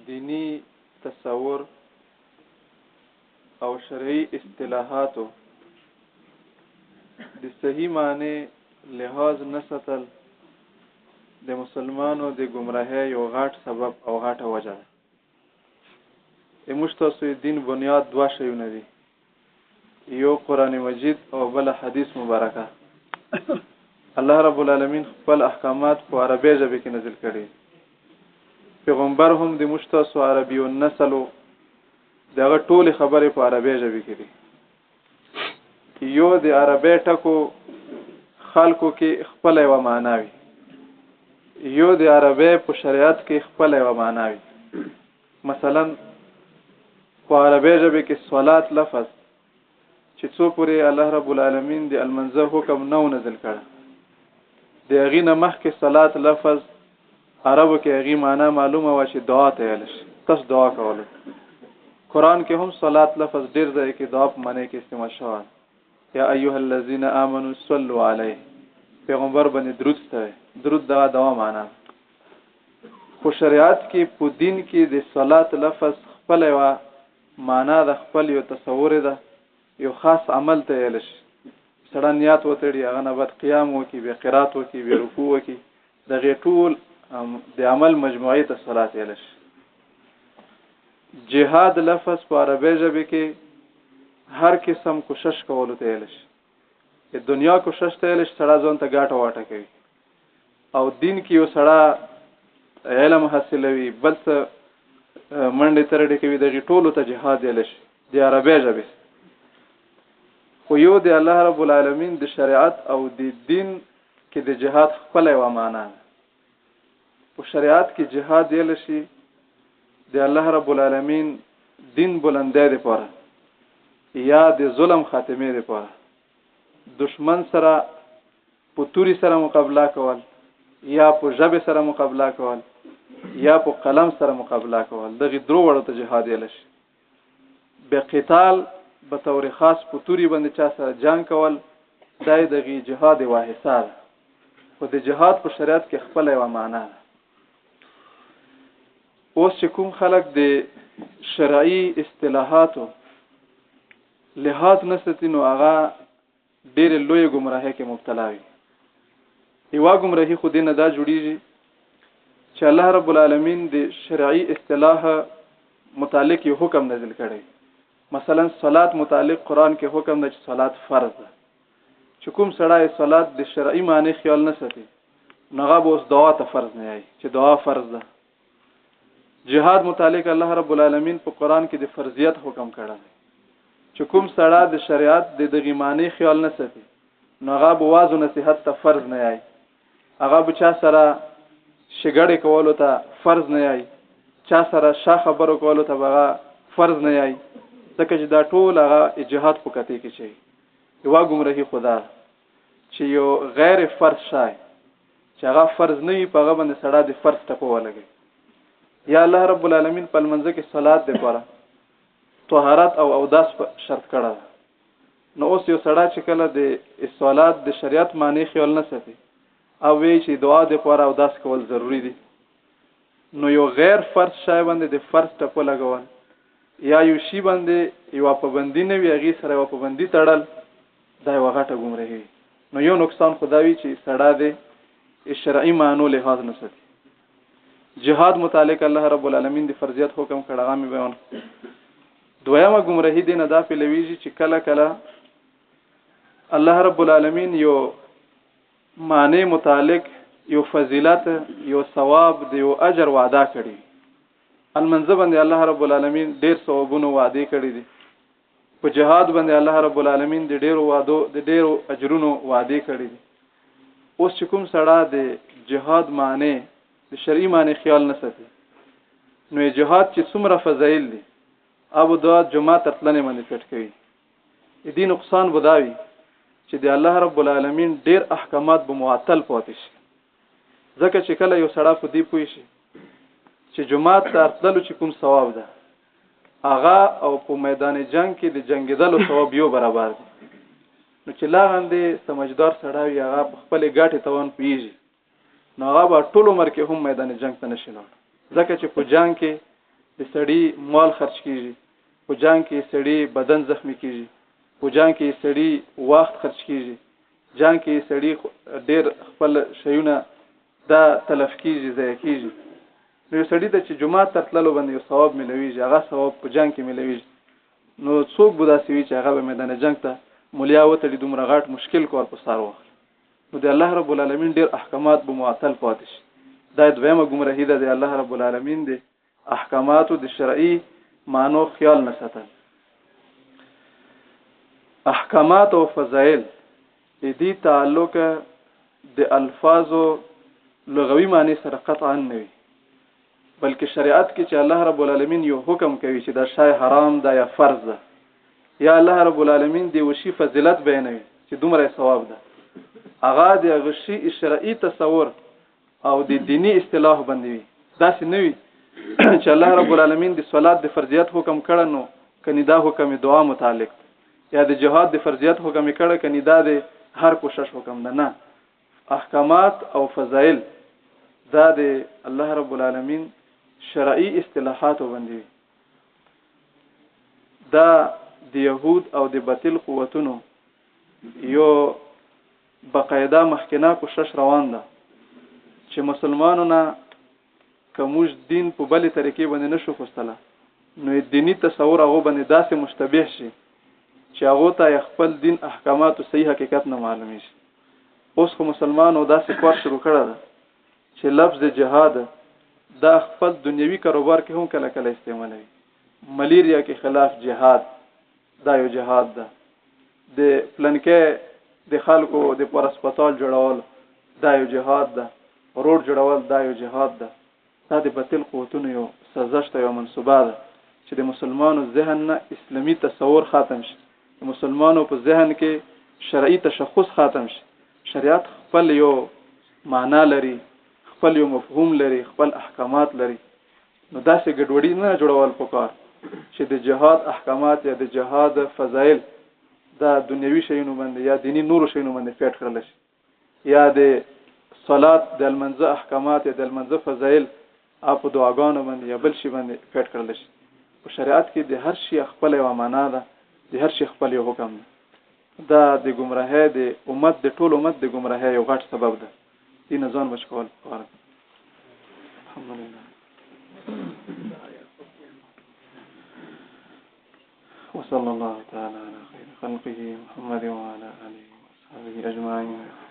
دینی تصور او شرعي اصطلاحاتو د صحیح معنی لحاظ نه ساتل د مسلمانانو د گمراهۍ یو غټ سبب او غټه وجه ده. موږ تاسو دین بنیاد دوه شیونه دي، یو قرآن مجید او بل حدیث مبارکه. الله رب العالمین خپل احکامات په عربی ژبه کې نازل کړي. پیغمبر هم د موږ تاسو عربي او نسلو دغه ټول خبرې په عربی ژبه کې دي. یو د عربی ټکو خلکو کې خپل یو معنا وي، یو د عربی په شریعت کې خپل یو معنا وي. مثلا په عربی ژبه کې صلات لفظ چې څو پورې الله رب العالمین د المنزه حکم نو نازل کړه، د هغې نه مخکې صلات لفظ عربو کې هغې معنا معلومه وه چې دعا ته ویل شي، تاسو دعا کوله. قرآن کې هم صلات لفظ ډیر ځای کې دعا په معنی کې استعمال شوی. یا ایها الذین آمنوا صلوا علیه، پیغمبر باندې درود ستوي، درود دغه دعا معنا. خو شریعت کې په دین کې د صلات لفظ خپل یو معنا د خپل یو تصور ده، یو خاص عمل ته ویل شي. سړی نیت وتړي، هغه نه بعد قیام وکړي، بیا قرات وکړي، بیا رکوع وکړي، دغه ټول د عمل مجموعي ته صلات ویل شي. جهاد لفظ په عربی ژبه کې هر قسم کوشش کولو ته ویل شي. د دنیا کوشش ته ویل شي، سړی ځان ته ګټه واټه کوي، او دین کې یو سړی علم حاصلوي، بل څه منډې ترډې کوي، دغه ټولو ته جهاد ویل شي د عربی ژبه. خو یو د الله رب العالمین د شریعت او د دین کې د جهاد خپل یو معنا ده. په شریعت کې جهاد ویل شي د الله رب العالمین دین بلندۍ لپاره یا د ظلم خاتمې لپاره، دشمن سره په توري سره مقابله کول، یا په ژبه سره مقابله کول، یا په قلم سره مقابله کول، دغه درو وړو ته جهاد ویل شي. به قتال به طور خاص په توري باندې چا سره جنگ کول، دای دغه جهاد واحصه ده. خو د جهاد په شریعت کې خپل یو معنا ده. اوس چې کوم خلک د شرعي اصطلاحاتو لحاظ نستی نو هغه ډېر لوی گمراهۍ کې مبتلا وي. یوه گمراهي خو دې نه دا جوړیږي چې الله رب العالمین د شرعي اصطلاح متعلق یو حکم نازل کړی. مثلا صلات متعلق قرآن کې حکم ده چې صلات فرض ده. چې کوم سړی صلات د شرعي معنی خیال نه ساتي، نو هغه به اوس دعا ته فرض نه وایي چې دعا فرض ده. جهاد متعلق الله رب العالمین په قرآن کې د فرضیت حکم کړی. چې کوم سړی د شریعت د دغه معنی خیال نه ساتي، نو هغه به واعظ او نصیحت ته فرض نه وایي، هغه به چا سره شګړې کولو ته فرض نه وایي، چا سره شا خبرو کولو ته هغه فرض نه وایي، ځکه چې دا ټول هغه جهاد په کته کې شي. یوه ګمراهي خدا چې یو غیر فرض شای چې هغه فرض نه وي، په هغه باندې سړی د فرض ټکو ولګي. یا الله رب العالمین په لمانځه کې صلات لپاره طهارت او اوداس شرط کړه. نو اوس یو سړی چې کله د صلات د شریعت معنی خیال نه ساتي او وی چې دعا د لپاره اوداس کول ضروری دي، نو یو غیر فرض شای باندې د فرض ټکو لګول، یا یو شی باندې یو پابندی نه وي، هغې سره یو پابندی تړل، دا یوه غټه ګمراهي. نو یو نقصان خو دا وي چې سړی د شرعي معنو لحاظ نه ساتي. جهاد متعلق الله رب العالمین د فرضیت حکم کړه، هغه مې بیان. دویمه ګمراهي دې نه دا پیلویږي چې کله کله الله رب العالمین یو معنی متعلق یو فضیلت، یو ثواب، یو اجر وعده کړي. المنځ باندې الله رب العالمین ډیر ثوابونه وعده کړي دي، په جهاد باندې الله رب العالمین د ډیرو وعدو د ډیرو اجرونو وعده کړي دي. اوس چې کوم سړی د جهاد معنی د شرعي معنی خیال نه ساتي، نو جهاد چې څومره فضایل دي ابو دا جمعه ترتلنې باندې کټ کوي. دې نقصان بداوي چې د الله رب العالمین ډیر احکامات به معطل پاتې شي. ځکه چې کله یو سړی په دې پوه شي چې جمعه ترتللو چې کوم ثواب ده، هغه او په میدان جنگ کې د جنگیدلو ثواب یو برابر دي، نو چې لاغندې سمجدار سړی هغه په خپل ګټې توان پیږي، نو هغه به ټول عمر کې هم میدان جنگ ته نشي لاړ. ځکه چې په جنگ کې د سړی مال خرج کیږي په جنگ کې سړی بدن زخمی کیږي په جنگ کې سړی وخت خرج کیږي جنگ کې سړی ډیر خپل شیونه دا تلف کیږي ضایع کیږي نو سړی ته چې جمعه ته تللو باندې یو ثواب ملويږي هغه ثواب په جنگ کې ملويږي نو څوک به داسې وي چې هغه په میدان جنگ ته مولیا وته دومره غاټ مشکل کار په سار وخت نو د الله رب العالمین ډیر احکامات به معطل پاتې شي دا دویمه گمراهی ده د الله رب العالمین د احکاماتو د شرعي معنو خیال نه ساتل احکامات او فضائل دې تعلق د الفاظو لغوي معنی سره قطعا نه وي بلکې شریعت کې چې الله رب العالمین یو حکم کوي چې دا شای حرام ده یا فرض ده یا الله رب العالمین دی وشي فضیلت بیانوي چې دومره ثواب ده هغه د غشي شرعي تصور او د دینی اصطلاح باندې دا څه نه وي چې الله رب العالمین د صلات د فرضیت حکم کړه نو کني دا حکم دعا متعلق یا د جهاد د فرضیت حکم کړه کني دا د هر کوشش حکم ده نه احکامات او فضائل دا د الله رب العالمین شرعي اصطلاحات باندې دا د يهود او د باطل قوتونو یو بقاعده مخکنه کوشش روان ده چې مسلمانانو نه کومج دین په بلې طریقې باندې نشو خوستله نو دینی تصور هغه باندې داسې مشتبه شي چې هغه ته خپل دین احکامات او صحیح حقیقت نه معلومي شي اوس خو مسلمانانو داسې کار شروع کړی ده چې لفظ جهاد دا خپل دنیوي کاروبار کې هم کله کله استعمالوي ملیریا کې خلاف جهاد دا یو جهاد ده د پلانکې د خلکو د پر هسپتال جوړول دا یو جهاد ده روډ جوړول دا یو جهاد ده دا د باطل قوتونو یو سازش ته یو منسوبه ده چې د مسلمانو ذهن نه اسلامي تصور ختم شي د مسلمانو په ذهن کې شرعي تشخص ختم شي شریعت خپل یو معنا لري خپل یو مفهوم لري خپل احکامات لري نو داسې ګډوډي نه جوړول پکار چې د جهاد احکامات یا د جهاد فضایل دا دنیوي شیونو باندې یا دینی نور شیونو باندې فیټ کړل شي یا د صلات د المنځه احکامات یا د المنځه فضایل اپ دعاګانو باندې یا بل شي باندې فیټ کړل شي په شریعت کې د هر شي خپل یو معنا ده د هر شي خپل یو حکم ده دا د گمراهۍ د امت د ټول امت د گمراهۍ یو غټ سبب ده دین ځان بچول پکار الحمدلله وصلى الله تعالى على خير خلقه محمد وعلى آله وصحبه أجمعين